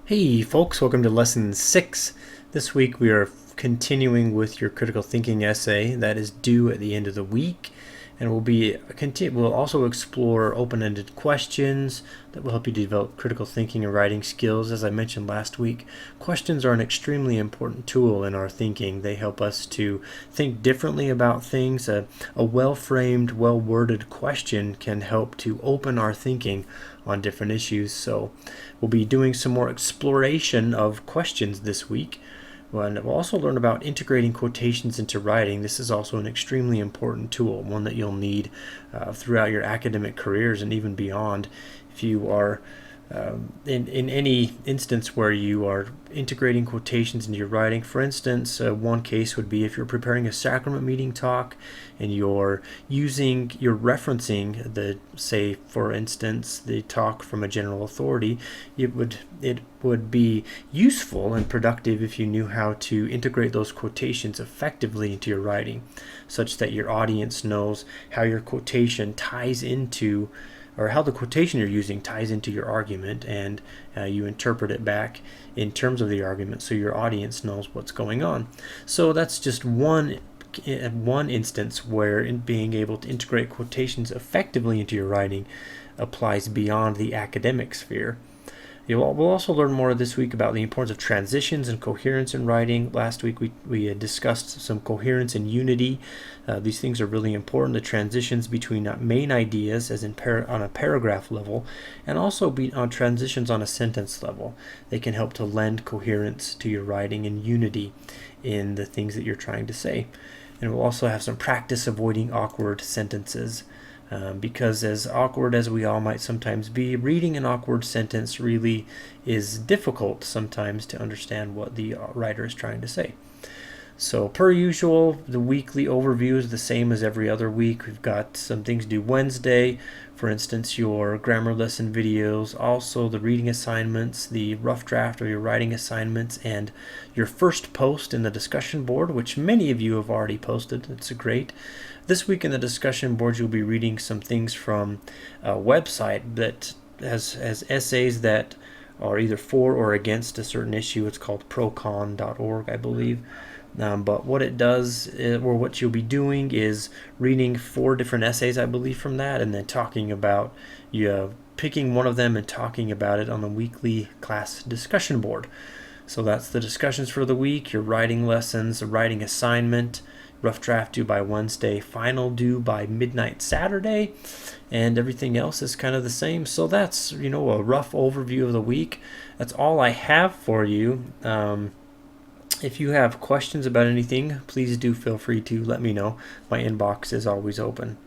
Hey folks, welcome to lesson 6. This week we are continuing with your critical thinking essay that is due at the end of the week, and we'll also explore open-ended questions that will help you develop critical thinking and writing skills. As I mentioned last week, questions are an extremely important tool in our thinking. They help us to think differently about things. A well-framed, well-worded question can help to open our thinking on different issues. So we'll be doing some more exploration of questions this week. And we'll also learn about integrating quotations into writing. This is also an extremely important tool, one that you'll need throughout your academic careers and even beyond. If you are in any instance where you are integrating quotations into your writing. For instance, one case would be if you're preparing a sacrament meeting talk and you're referencing say for instance the talk from a general authority, it would be useful and productive if you knew how to integrate those quotations effectively into your writing, such that your audience knows how your quotation ties into, or how the quotation you're using ties into your argument, and you interpret it back in terms of the argument so your audience knows what's going on. So that's just one instance where being able to integrate quotations effectively into your writing applies beyond the academic sphere. We'll also learn more this week about the importance of transitions and coherence in writing. Last week we had discussed some coherence and unity. These things are really important. The transitions between main ideas, as in on a paragraph level, and also on transitions on a sentence level. They can help to lend coherence to your writing and unity in the things that you're trying to say. And we'll also have some practice avoiding awkward sentences. Because as awkward as we all might sometimes be, reading an awkward sentence really is difficult sometimes to understand what the writer is trying to say. So per usual, the weekly overview is the same as every other week. We've got some things due Wednesday, for instance, your grammar lesson videos, also the reading assignments, the rough draft of your writing assignments, and your first post in the discussion board, which many of you have already posted. It's great. This week in the discussion board, you'll be reading some things from a website that has essays that are either for or against a certain issue. It's called procon.org, I believe. But what it does, or what you'll be doing, is reading 4 different essays, I believe, from that, and then talking about, picking one of them and talking about it on the weekly class discussion board. So that's the discussions for the week, your writing lessons, a writing assignment, rough draft due by Wednesday, final due by midnight Saturday, and everything else is kind of the same. So that's, a rough overview of the week. That's all I have for you. If you have questions about anything, please do feel free to let me know. My inbox is always open.